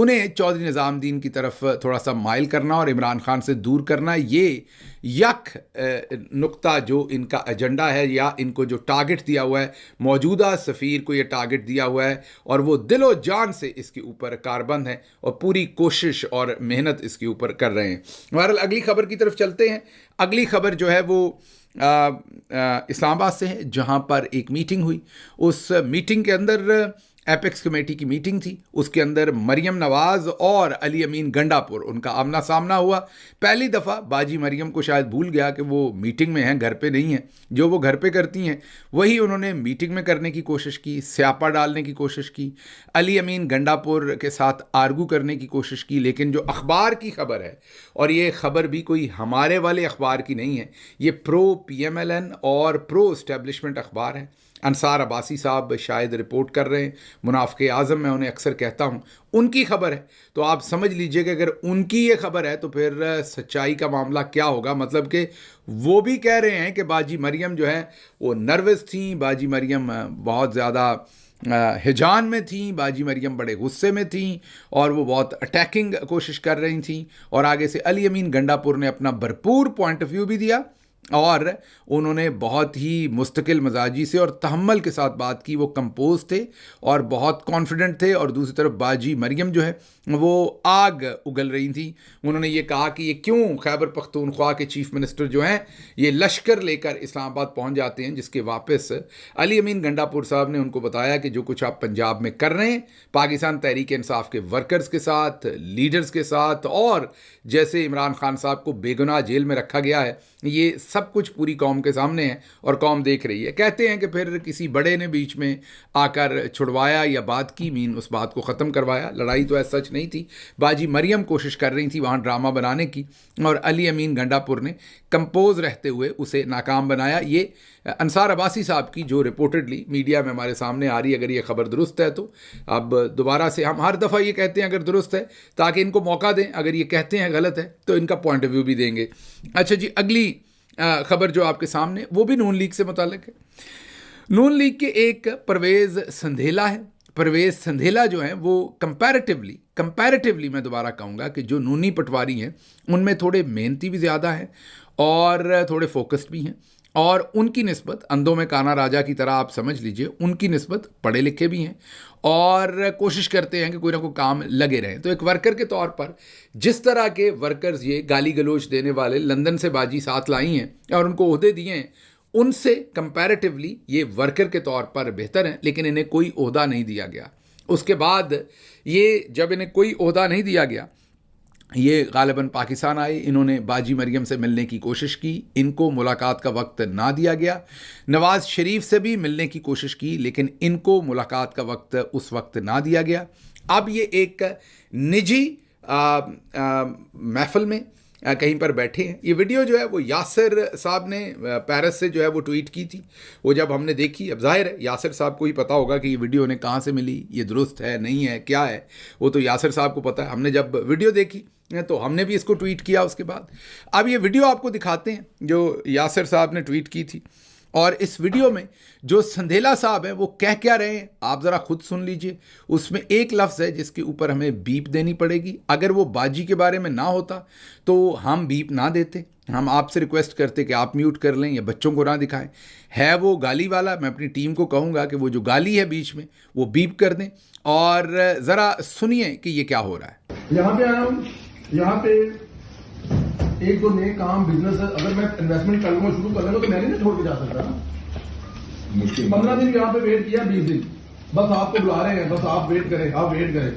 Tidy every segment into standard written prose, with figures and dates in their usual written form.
انہیں چودھری نظام الدین کی طرف تھوڑا سا مائل کرنا اور عمران خان سے دور کرنا، یہ یک نقطہ جو ان کا ایجنڈا ہے یا ان کو جو ٹارگٹ دیا ہوا ہے، موجودہ سفیر کو یہ ٹارگٹ دیا ہوا ہے اور وہ دل و جان سے اس کے اوپر کاربند ہیں اور پوری کوشش اور محنت اس کے اوپر کر رہے ہیں۔ بہرحال اگلی خبر کی طرف چلتے ہیں۔ اگلی خبر جو ہے وہ اسلام آباد سے ہے، جہاں پر ایک میٹنگ ہوئی۔ اس میٹنگ کے اندر ایپیکس کمیٹی کی میٹنگ تھی، اس کے اندر مریم نواز اور علی امین گنڈا پور ان کا آمنا سامنا ہوا۔ پہلی دفعہ باجی مریم کو شاید بھول گیا کہ وہ میٹنگ میں ہیں، گھر پہ نہیں ہیں۔ جو وہ گھر پہ کرتی ہیں وہی انہوں نے میٹنگ میں کرنے کی کوشش کی، سیاپا ڈالنے کی کوشش کی، علی امین گنڈا پور کے ساتھ آرگو کرنے کی کوشش کی۔ لیکن جو اخبار کی خبر ہے، اور یہ خبر بھی کوئی ہمارے والے اخبار کی نہیں ہے، یہ پرو پی ایم ایل این اور پرو اسٹیبلشمنٹ اخبار ہے۔ انصار عباسی صاحب شاید رپورٹ کر رہے ہیں، منافق اعظم میں انہیں اکثر کہتا ہوں، ان کی خبر ہے۔ تو آپ سمجھ لیجئے کہ اگر ان کی یہ خبر ہے تو پھر سچائی کا معاملہ کیا ہوگا۔ مطلب کہ وہ بھی کہہ رہے ہیں کہ باجی مریم جو ہے وہ نروس تھیں، باجی مریم بہت زیادہ ہجان میں تھیں، باجی مریم بڑے غصے میں تھیں اور وہ بہت اٹیکنگ کوشش کر رہی تھیں۔ اور آگے سے علی امین گنڈا پور نے اپنا بھرپور پوائنٹ آف ویو بھی دیا اور انہوں نے بہت ہی مستقل مزاجی سے اور تحمل کے ساتھ بات کی۔ وہ کمپوز تھے اور بہت کانفیڈنٹ تھے، اور دوسری طرف باجی مریم جو ہے وہ آگ اگل رہی تھیں۔ انہوں نے یہ کہا کہ یہ کیوں خیبر پختونخوا کے چیف منسٹر جو ہیں یہ لشکر لے کر اسلام آباد پہنچ جاتے ہیں، جس کے واپس علی امین گنڈا پور صاحب نے ان کو بتایا کہ جو کچھ آپ پنجاب میں کر رہے ہیں پاکستان تحریک انصاف کے ورکرز کے ساتھ، لیڈرز کے ساتھ، اور جیسے عمران خان صاحب کو بے گناہ جیل میں رکھا گیا ہے، یہ سب کچھ پوری قوم کے سامنے ہے اور قوم دیکھ رہی ہے۔ کہتے ہیں کہ پھر کسی بڑے نے بیچ میں آ کر چھڑوایا یا بات کی، اس بات کو ختم کروایا۔ لڑائی تو ایسا سچ نہیں تھی، باجی مریم کوشش کر رہی تھی وہاں ڈرامہ بنانے کی، اور علی امین گنڈا پور نے کمپوز رہتے ہوئے اسے ناکام بنایا۔ یہ انصار عباسی صاحب کی جو رپورٹڈلی میڈیا میں ہمارے سامنے آ رہی ہے، اگر یہ خبر درست ہے تو اب دوبارہ سے ہم ہر دفعہ یہ کہتے ہیں اگر درست ہے تاکہ ان کو موقع دیں، اگر یہ کہتے ہیں غلط ہے تو ان کا پوائنٹ آف ویو بھی دیں گے۔ اچھا جی، اگلی خبر جو آپ کے سامنے وہ بھی نون لیگ سے متعلق ہے۔ نون لیگ کے ایک پرویز سندھیلا ہے۔ پرویز سندھیلا جو ہیں وہ کمپیریٹیولی میں دوبارہ کہوں گا کہ جو نونی پٹواری ہیں ان میں تھوڑے محنتی بھی زیادہ ہیں اور تھوڑے فوکسڈ بھی ہیں، اور ان کی نسبت اندھوں میں کانا راجا کی طرح آپ سمجھ لیجئے، ان کی نسبت پڑھے لکھے بھی ہیں اور کوشش کرتے ہیں کہ کوئی نہ کوئی کام لگے رہیں۔ تو ایک ورکر کے طور پر جس طرح کے ورکرز یہ گالی گلوچ دینے والے لندن سے باجی ساتھ لائی ہیں اور ان کو عہدے دیے ہیں، ان سے کمپیریٹیولی یہ ورکر کے طور پر بہتر ہیں، لیکن انہیں کوئی عہدہ نہیں دیا گیا۔ اس کے بعد یہ جب انہیں کوئی عہدہ نہیں دیا گیا، یہ غالباً پاکستان آئے، انہوں نے باجی مریم سے ملنے کی کوشش کی، ان کو ملاقات کا وقت نہ دیا گیا۔ نواز شریف سے بھی ملنے کی کوشش کی، لیکن ان کو ملاقات کا وقت اس وقت نہ دیا گیا۔ اب یہ ایک نجی محفل میں کہیں پر بیٹھے ہیں۔ یہ ویڈیو جو ہے وہ یاسر صاحب نے پیرس سے جو ہے وہ ٹویٹ کی تھی۔ وہ جب ہم نے دیکھی، اب ظاہر ہے یاسر صاحب کو ہی پتہ ہوگا کہ یہ ویڈیو انہیں کہاں سے ملی، یہ درست ہے نہیں ہے کیا ہے، وہ تو یاسر صاحب کو پتہ ہے۔ ہم نے جب ویڈیو دیکھی تو ہم نے بھی اس کو ٹویٹ کیا اس کے بعد۔ اب یہ ویڈیو آپ کو دکھاتے ہیں جو یاسر صاحب نے ٹویٹ کی تھی، اور اس ویڈیو میں جو سندھیلا صاحب ہیں وہ کہہ کیا رہے ہیں آپ ذرا خود سن لیجئے۔ اس میں ایک لفظ ہے جس کے اوپر ہمیں بیپ دینی پڑے گی۔ اگر وہ باجی کے بارے میں نہ ہوتا تو ہم بیپ نہ دیتے، ہم آپ سے ریکویسٹ کرتے کہ آپ میوٹ کر لیں یا بچوں کو نہ دکھائیں۔ ہے وہ گالی والا، میں اپنی ٹیم کو کہوں گا کہ وہ جو گالی ہے بیچ میں وہ بیپ کر دیں، اور ذرا سنیے کہ یہ کیا ہو رہا ہے۔ یہاں پہ آیا ہوں، یہاں پہ ایک دو نئے کام بزنس ہے، اگر میں انویسٹمنٹ کر لوں شروع کر لوں تو میں نہیں چھوڑ کے جا سکتا نا۔ 15 دن یہاں پہ ویٹ کیا، 20 دن بس آپ کو بلا رہے ہیں، بس آپ ویٹ کریں، آپ ویٹ کریں۔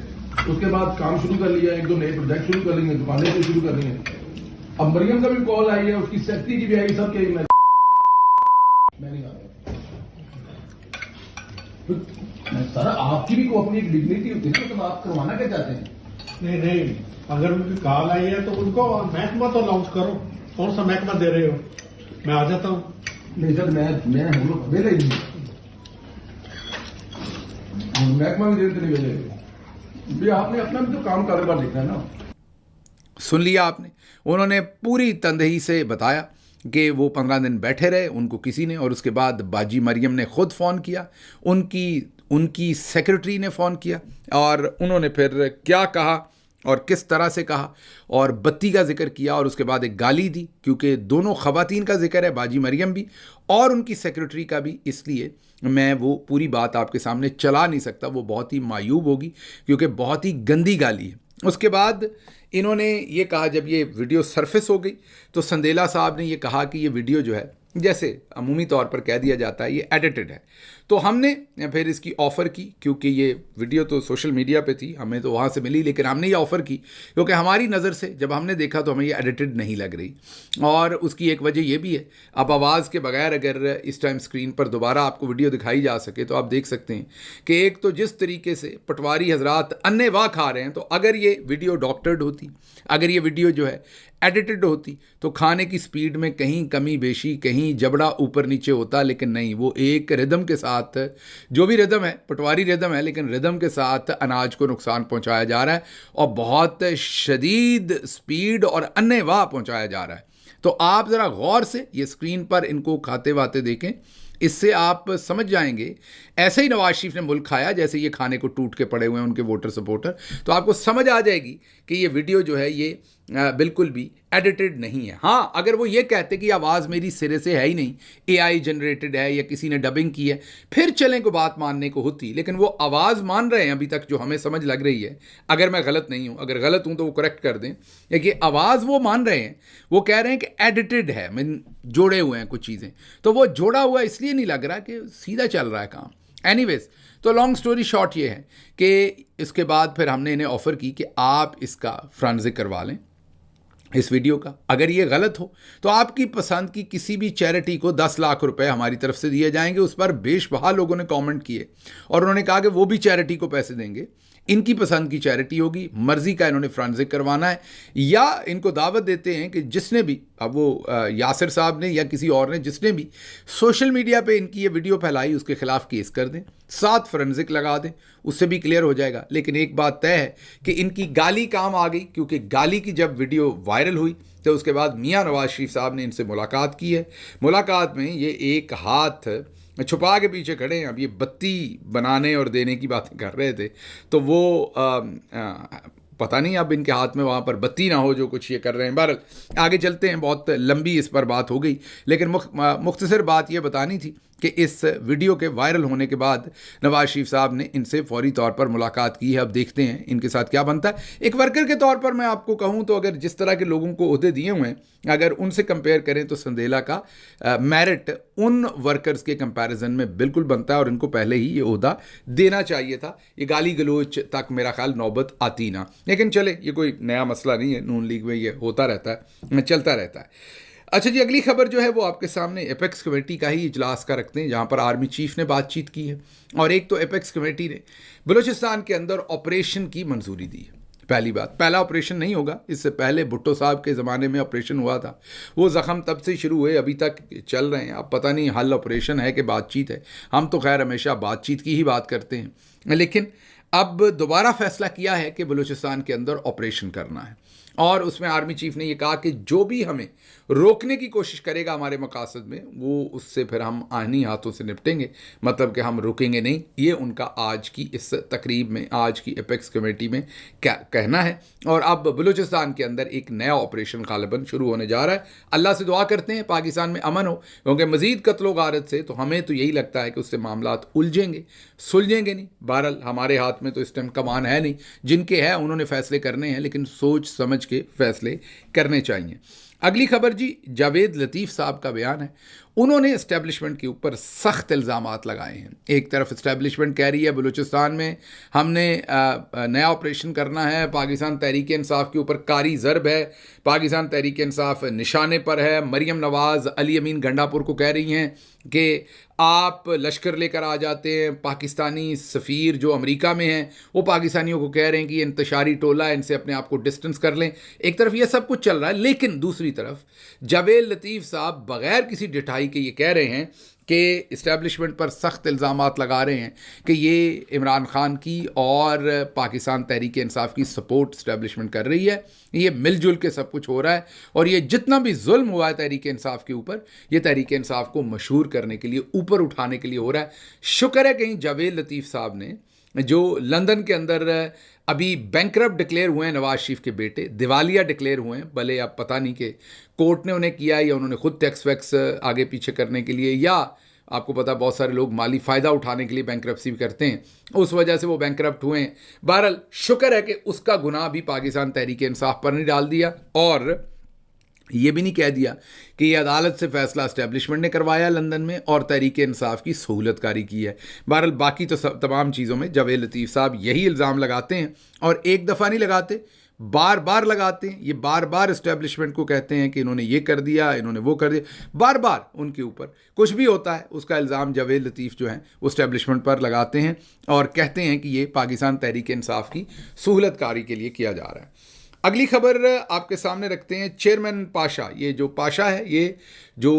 اس کے بعد کام شروع کر لیا، ایک دو نئے پروجیکٹ شروع کر لیں گے، دکانیں بھی شروع کر لیں گے۔ اب مریم کا بھی کال آئی ہے، اس کی سیفٹی کی بھی آئی، سب کے میں نہیں آ رہا سر۔ آپ کی بھی کو اپنی ایک ڈگنیٹی ہوتی ہے نا، تو آپ کروانا کیا چاہتے ہیں؟ نہیں، اگر ان کی کال آئی ہے تو ان کو محکمہ تو الاؤنس کرو، کون سا محکمہ دے رہے ہو، میں آ جاتا ہوں۔ نہیں سر، میں ہم لوگ ویلے ہی محکمہ بھی دیتے نہیں ویلے۔ آپ نے اپنا بھی تو کام کاروبار دیکھنا ہے نا۔ سن لیا آپ نے، انہوں نے پوری تندہی سے بتایا کہ وہ 15 دن بیٹھے رہے، ان کو کسی نے، اور اس کے بعد باجی مریم نے خود فون کیا، ان کی ان کی سیکرٹری نے فون کیا اور انہوں نے پھر کیا کہا اور کس طرح سے کہا اور بتی کا ذکر کیا اور اس کے بعد ایک گالی دی، کیونکہ دونوں خواتین کا ذکر ہے، باجی مریم بھی اور ان کی سیکرٹری کا بھی، اس لیے میں وہ پوری بات آپ کے سامنے چلا نہیں سکتا، وہ بہت ہی معیوب ہوگی کیونکہ بہت ہی گندی گالی ہے۔ اس کے بعد انہوں نے یہ کہا، جب یہ ویڈیو سرفس ہو گئی تو سندیلا صاحب نے یہ کہا کہ یہ ویڈیو جو ہے، جیسے عمومی طور پر کہہ دیا جاتا ہے، یہ ایڈیٹڈ ہے۔ تو ہم نے پھر اس کی آفر کی، کیونکہ یہ ویڈیو تو سوشل میڈیا پہ تھی، ہمیں تو وہاں سے ملی، لیکن ہم نے یہ آفر کی کیونکہ ہماری نظر سے جب ہم نے دیکھا تو ہمیں یہ ایڈیٹڈ نہیں لگ رہی، اور اس کی ایک وجہ یہ بھی ہے، اب آواز کے بغیر اگر اس ٹائم اسکرین پر دوبارہ آپ کو ویڈیو دکھائی جا سکے تو آپ دیکھ سکتے ہیں کہ ایک تو جس طریقے سے پٹواری حضرات انے واہ کھا رہے ہیں، تو اگر یہ ویڈیو ڈاکٹرڈ ہوتی، اگر یہ ویڈیو جو ہے ایڈیٹڈ ہوتی تو کھانے کی سپیڈ میں کہیں کمی بیشی، کہیں جبڑا اوپر نیچے ہوتا، لیکن نہیں، وہ ایک ردم کے ساتھ، جو بھی ردم ہے پٹواری ردم ہے، لیکن ردم کے ساتھ اناج کو نقصان پہنچایا جا رہا ہے اور بہت شدید سپیڈ اور انے واہ پہنچایا جا رہا ہے۔ تو آپ ذرا غور سے یہ اسکرین پر ان کو کھاتے واتے دیکھیں، اس سے آپ سمجھ جائیں گے، ایسے ہی نواز شریف نے ملک کھایا جیسے یہ کھانے کو ٹوٹ کے پڑے ہوئے ہیں ان کے ووٹر سپورٹر، تو آپ کو سمجھ آ جائے گی کہ یہ ویڈیو جو ہے یہ بالکل بھی ایڈیٹڈ نہیں ہے۔ ہاں، اگر وہ یہ کہتے کہ آواز میری سرے سے ہے ہی نہیں، اے آئی جنریٹڈ ہے یا کسی نے ڈبنگ کی ہے، پھر چلیں کو بات ماننے کو ہوتی، لیکن وہ آواز مان رہے ہیں ابھی تک جو ہمیں سمجھ لگ رہی ہے، اگر میں غلط نہیں ہوں، اگر غلط ہوں تو وہ کریکٹ کر دیں، کہ آواز وہ مان رہے ہیں، وہ کہہ رہے ہیں کہ ایڈیٹڈ ہے، جوڑے ہوئے ہیں کچھ چیزیں، تو وہ جوڑا ہوا اس لیے نہیں لگ رہا کہ سیدھا چل رہا ہے کام۔ اینی ویز، تو لانگ سٹوری شارٹ یہ ہے کہ اس کے بعد پھر ہم نے انہیں آفر کی کہ آپ اس کا فرانزک کروا لیں اس ویڈیو کا، اگر یہ غلط ہو تو آپ کی پسند کی کسی بھی چیریٹی کو 10 لاکھ روپے ہماری طرف سے دیے جائیں گے۔ اس پر بیش بہا لوگوں نے کامنٹ کیے اور انہوں نے کہا کہ وہ بھی چیریٹی کو پیسے دیں گے، ان کی پسند کی چیریٹی ہوگی، مرضی کا انہوں نے فرانزک کروانا ہے، یا ان کو دعوت دیتے ہیں کہ جس نے بھی، اب وہ یاسر صاحب نے یا کسی اور نے، جس نے بھی سوشل میڈیا پہ ان کی یہ ویڈیو پھیلائی اس کے خلاف کیس کر دیں، 7 فرانزک لگا دیں، اس سے بھی کلیئر ہو جائے گا۔ لیکن ایک بات طے ہے کہ ان کی گالی کام آ گئی، کیونکہ گالی کی جب ویڈیو وائرل ہوئی تو اس کے بعد میاں نواز شریف صاحب نے ان سے ملاقات کی ہے۔ ملاقات میں یہ ایک ہاتھ چھپا کے پیچھے کھڑے ہیں، اب یہ بتی بنانے اور دینے کی باتیں کر رہے تھے، تو وہ پتہ نہیں اب ان کے ہاتھ میں وہاں پر بتی نہ ہو جو کچھ یہ کر رہے ہیں۔ بہرحال آگے چلتے ہیں، بہت لمبی اس پر بات ہو گئی، لیکن مختصر بات یہ بتانی تھی کہ اس ویڈیو کے وائرل ہونے کے بعد نواز شریف صاحب نے ان سے فوری طور پر ملاقات کی ہے۔ اب دیکھتے ہیں ان کے ساتھ کیا بنتا ہے۔ ایک ورکر کے طور پر میں آپ کو کہوں تو اگر جس طرح کے لوگوں کو عہدے دیے ہوئے ہیں، اگر ان سے کمپیئر کریں تو سندیلا کا میرٹ ان ورکرز کے کمپیریزن میں بالکل بنتا ہے اور ان کو پہلے ہی یہ عہدہ دینا چاہیے تھا۔ یہ گالی گلوچ تک میرا خیال نوبت آتی نہ، لیکن چلے یہ کوئی نیا مسئلہ نہیں ہے، نون لیگ میں یہ ہوتا رہتا ہے، چلتا رہتا ہے۔ اچھا جی، اگلی خبر جو ہے وہ آپ کے سامنے ایپیکس کمیٹی کا ہی اجلاس کا رکھتے ہیں، جہاں پر آرمی چیف نے بات چیت کی ہے، اور ایک تو ایپیکس کمیٹی نے بلوچستان کے اندر آپریشن کی منظوری دی ہے۔ پہلی بات، پہلا آپریشن نہیں ہوگا، اس سے پہلے بھٹو صاحب کے زمانے میں آپریشن ہوا تھا، وہ زخم تب سے شروع ہوئے ابھی تک چل رہے ہیں۔ اب پتہ نہیں حل آپریشن ہے کہ بات چیت ہے، ہم تو خیر ہمیشہ بات چیت کی ہی بات کرتے ہیں، لیکن اب دوبارہ فیصلہ کیا ہے کہ بلوچستان کے اندر آپریشن کرنا ہے، اور اس میں آرمی چیف نے یہ کہا کہ جو بھی ہمیں روکنے کی کوشش کرے گا ہمارے مقاصد میں، وہ اس سے پھر ہم آہنی ہاتھوں سے نپٹیں گے، مطلب کہ ہم رکیں گے نہیں۔ یہ ان کا آج کی اس تقریب میں، آج کی ایپیکس کمیٹی میں کہنا ہے، اور اب بلوچستان کے اندر ایک نیا آپریشن غالباً شروع ہونے جا رہا ہے۔ اللہ سے دعا کرتے ہیں پاکستان میں امن ہو، کیونکہ مزید قتل و غارت سے تو ہمیں تو یہی لگتا ہے کہ اس سے معاملات الجھیں گے، سلجھیں گے نہیں۔ بہرحال ہمارے ہاتھ میں تو اس ٹائم کمان ہے نہیں، جن کے ہے انہوں نے فیصلے کرنے ہیں، لیکن سوچ سمجھ کے فیصلے کرنے چاہیے۔ اگلی خبر جی، جاوید لطیف صاحب کا بیان ہے۔ انہوں نے اسٹیبلشمنٹ کے اوپر سخت الزامات لگائے ہیں۔ ایک طرف اسٹیبلشمنٹ کہہ رہی ہے بلوچستان میں ہم نے نیا آپریشن کرنا ہے، پاکستان تحریک انصاف کے اوپر کاری ضرب ہے، پاکستان تحریک انصاف نشانے پر ہے۔ مریم نواز علی امین گنڈا پور کو کہہ رہی ہیں کہ آپ لشکر لے کر آ جاتے ہیں۔ پاکستانی سفیر جو امریکہ میں ہیں وہ پاکستانیوں کو کہہ رہے ہیں کہ یہ انتشاری ٹولہ ہے، ان سے اپنے آپ کو ڈسٹنس کر لیں۔ ایک طرف یہ سب کچھ چل رہا ہے، لیکن دوسری دوسری طرف جاوید لطیف صاحب بغیر کسی ڈٹھائی کے یہ کہہ رہے ہیں کہ اسٹیبلشمنٹ پر سخت الزامات لگا رہے ہیں کہ یہ عمران خان کی اور پاکستان تحریک انصاف کی سپورٹ اسٹیبلشمنٹ کر رہی ہے، یہ مل جل کے سب کچھ ہو رہا ہے، اور یہ جتنا بھی ظلم ہوا ہے تحریک انصاف کے اوپر، یہ تحریک انصاف کو مشہور کرنے کے لیے، اوپر اٹھانے کے لیے ہو رہا ہے۔ شکر ہے کہیں جاوید لطیف صاحب نے، جو لندن کے اندر ابھی بینکرپٹ ڈکلیئر ہوئے ہیں، نواز شریف کے بیٹے دیوالیہ ڈکلیئر ہوئے ہیں، بھلے اب پتہ نہیں کہ کورٹ نے انہیں کیا یا انہوں نے خود ٹیکس ویکس آگے پیچھے کرنے کے لیے، یا آپ کو پتا بہت سارے لوگ مالی فائدہ اٹھانے کے لیے بینکرپسی بھی کرتے ہیں، اس وجہ سے وہ بینکرپٹ ہوئے ہیں۔ بہرحال شکر ہے کہ اس کا گناہ بھی پاکستان تحریک انصاف پر نہیں ڈال دیا، اور یہ بھی نہیں کہہ دیا کہ یہ عدالت سے فیصلہ اسٹیبلشمنٹ نے کروایا لندن میں اور تحریک انصاف کی سہولت کاری کی ہے۔ بہرحال باقی تو تمام چیزوں میں جاوید لطیف صاحب یہی الزام لگاتے ہیں، اور ایک دفعہ نہیں لگاتے، بار بار لگاتے ہیں۔ یہ بار بار اسٹیبلشمنٹ کو کہتے ہیں کہ انہوں نے یہ کر دیا، انہوں نے وہ کر دیا، بار بار ان کے اوپر کچھ بھی ہوتا ہے اس کا الزام جاوید لطیف جو ہیں وہ اسٹیبلشمنٹ پر لگاتے ہیں، اور کہتے ہیں کہ یہ پاکستان تحریک انصاف کی سہولت کاری کے لیے کیا جا رہا ہے۔ اگلی خبر آپ کے سامنے رکھتے ہیں چیئرمین پاشا۔ یہ جو پاشا ہے، یہ جو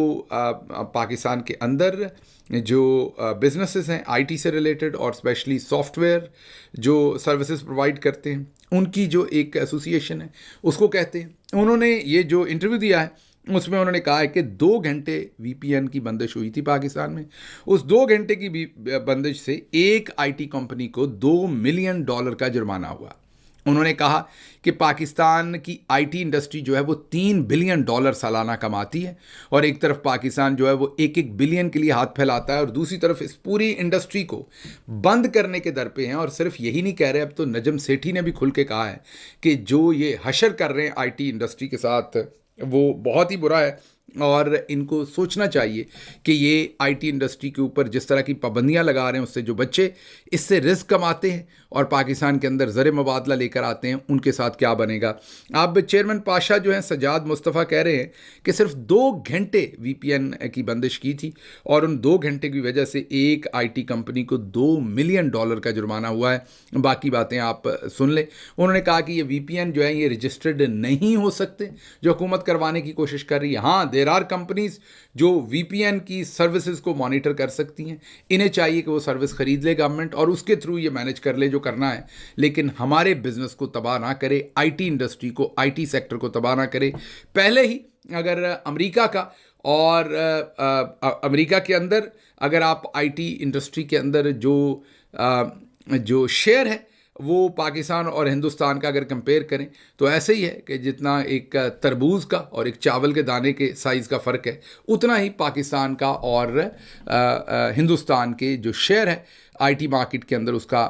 پاکستان کے اندر جو بزنسز ہیں آئی ٹی سے ریلیٹڈ اور اسپیشلی سافٹ ویئر جو سروسز پرووائڈ کرتے ہیں، ان کی جو ایک ایسوسیشن ہے اس کو کہتے ہیں۔ انہوں نے یہ جو انٹرویو دیا ہے اس میں انہوں نے کہا ہے کہ 2 گھنٹے وی پی این کی بندش ہوئی تھی پاکستان میں، اس 2 گھنٹے کی بندش سے ایک آئی ٹی کمپنی کو $2 ملین کا جرمانہ ہوا۔ انہوں نے کہا کہ پاکستان کی آئی ٹی انڈسٹری جو ہے وہ $3 بلین سالانہ کماتی ہے، اور ایک طرف پاکستان جو ہے وہ 1 بلین کے لیے ہاتھ پھیلاتا ہے، اور دوسری طرف اس پوری انڈسٹری کو بند کرنے کے در پہ ہیں۔ اور صرف یہی نہیں کہہ رہے، اب تو نجم سیٹھی نے بھی کھل کے کہا ہے کہ جو یہ حشر کر رہے ہیں آئی ٹی انڈسٹری کے ساتھ وہ بہت ہی برا ہے، اور ان کو سوچنا چاہیے کہ یہ آئی ٹی انڈسٹری کے اوپر جس طرح کی پابندیاں لگا رہے ہیں، اس سے جو بچے اس سے رزق کماتے ہیں اور پاکستان کے اندر زر مبادلہ لے کر آتے ہیں، ان کے ساتھ کیا بنے گا۔ اب چیئرمین پاشا جو ہیں سجاد مصطفیٰ کہہ رہے ہیں کہ صرف 2 گھنٹے وی پی این کی بندش کی تھی، اور ان 2 گھنٹے کی وجہ سے ایک آئی ٹی کمپنی کو $2 ملین کا جرمانہ ہوا ہے۔ باقی باتیں آپ سن لیں۔ انہوں نے کہا کہ یہ وی پی این جو ہے یہ رجسٹرڈ نہیں ہو سکتے جو حکومت کروانے کی کوشش کر رہی ہے۔ ہاں، دیر آر کمپنیز جو وی پی این کی سروسز کو مانیٹر کر سکتی ہیں، انہیں چاہیے کہ وہ سروس خرید لے گورنمنٹ اور اس کے تھرو یہ مینیج کر لے جو کرنا ہے، لیکن ہمارے بزنس کو تباہ نہ کرے، آئی ٹی انڈسٹری کو، آئی ٹی سیکٹر کو تباہ نہ کرے۔ پہلے ہی اگر امریکہ کا اور امریکہ کے اندر اگر آپ آئی ٹی انڈسٹری کے اندر جو شیئر ہے وہ پاکستان اور ہندوستان کا اگر کمپیئر کریں تو ایسے ہی ہے کہ جتنا ایک تربوز کا اور ایک چاول کے دانے کے سائز کا فرق ہے، اتنا ہی پاکستان کا اور ہندوستان کے جو شیئر ہے آئی ٹی مارکیٹ کے اندر اس کا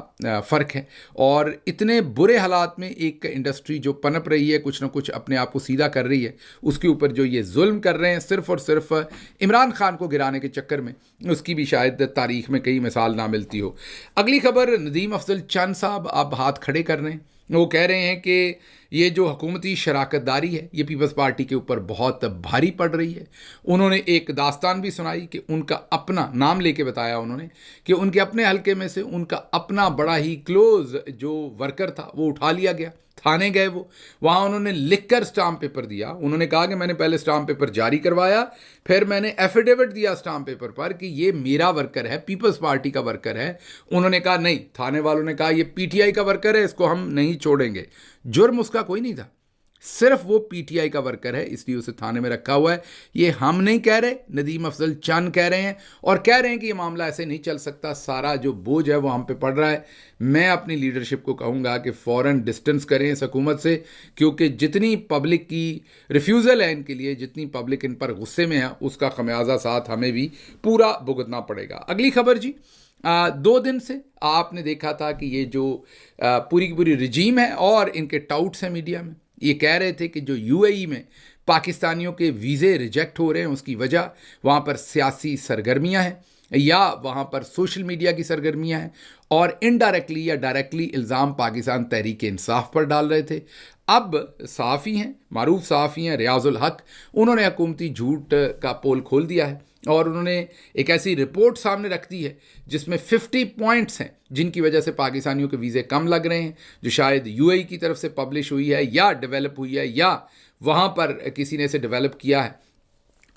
فرق ہے۔ اور اتنے برے حالات میں ایک انڈسٹری جو پنپ رہی ہے، کچھ نہ کچھ اپنے آپ کو سیدھا کر رہی ہے، اس کے اوپر جو یہ ظلم کر رہے ہیں صرف اور صرف عمران خان کو گرانے کے چکر میں، اس کی بھی شاید تاریخ میں کئی مثال نہ ملتی ہو۔ اگلی خبر ندیم افضل چند صاحب اب ہاتھ کھڑے کر رہے ہیں۔ وہ کہہ رہے ہیں کہ یہ جو حکومتی شراکت داری ہے یہ پیپلز پارٹی کے اوپر بہت بھاری پڑ رہی ہے۔ انہوں نے ایک داستان بھی سنائی کہ ان کا اپنا نام لے کے بتایا انہوں نے کہ ان کے اپنے حلقے میں سے ان کا اپنا بڑا ہی کلوز جو ورکر تھا وہ اٹھا لیا گیا، تھانے گئے، وہ وہاں انہوں نے لکھ کر اسٹامپ پیپر دیا۔ انہوں نے کہا کہ میں نے پہلے اسٹامپ پیپر جاری کروایا، پھر میں نے ایفیڈیوٹ دیا اسٹامپ پیپر پر کہ یہ میرا ورکر ہے، پیپلز پارٹی کا ورکر ہے۔ انہوں نے کہا نہیں، تھانے والوں نے کہا یہ پی ٹی آئی کا ورکر ہے، اس کو ہم نہیں چھوڑیں گے۔ جرم اس کا کوئی نہیں تھا، صرف وہ پی ٹی آئی کا ورکر ہے، اس لیے اسے تھانے میں رکھا ہوا ہے۔ یہ ہم نہیں کہہ رہے، ندیم افضل چند کہہ رہے ہیں، اور کہہ رہے ہیں کہ یہ معاملہ ایسے نہیں چل سکتا، سارا جو بوجھ ہے وہ ہم پہ پڑ رہا ہے۔ میں اپنی لیڈرشپ کو کہوں گا کہ فوراً ڈسٹنس کریں اس حکومت سے، کیونکہ جتنی پبلک کی ریفیوزل ہے ان کے لیے، جتنی پبلک ان پر غصے میں ہے، اس کا خمیازہ ساتھ ہمیں بھی پورا بھگتنا پڑے گا۔ اگلی خبر جی، 2 دن سے آپ نے دیکھا تھا کہ یہ جو پوری کی پوری رجیم ہے اور ان کے ٹاؤٹس ہیں میڈیا میں، یہ کہہ رہے تھے کہ جو یو اے ای میں پاکستانیوں کے ویزے ریجیکٹ ہو رہے ہیں اس کی وجہ وہاں پر سیاسی سرگرمیاں ہیں یا وہاں پر سوشل میڈیا کی سرگرمیاں ہیں، اور انڈائریکٹلی یا ڈائریکٹلی الزام پاکستان تحریک انصاف پر ڈال رہے تھے۔ اب صحافی ہیں، معروف صحافی ہیں ریاض الحق، انہوں نے حکومتی جھوٹ کا پول کھول دیا ہے، اور انہوں نے ایک ایسی رپورٹ سامنے رکھ دی ہے جس میں 50 پوائنٹس ہیں جن کی وجہ سے پاکستانیوں کے ویزے کم لگ رہے ہیں، جو شاید یو اے ای کی طرف سے پبلش ہوئی ہے یا ڈیولپ ہوئی ہے یا وہاں پر کسی نے اسے ڈیولپ کیا ہے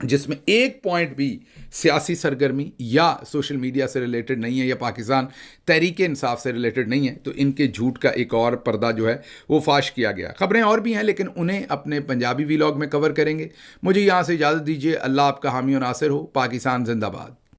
جس میں ایک پوائنٹ بھی سیاسی سرگرمی یا سوشل میڈیا سے ریلیٹڈ نہیں ہے یا پاکستان تحریک انصاف سے ریلیٹڈ نہیں ہے، تو ان کے جھوٹ کا ایک اور پردہ جو ہے وہ فاش کیا گیا۔ خبریں اور بھی ہیں لیکن انہیں اپنے پنجابی ویلاگ میں کور کریں گے۔ مجھے یہاں سے اجازت دیجیے، اللہ آپ کا حامی و ناصر ہو۔ پاکستان زندہ باد۔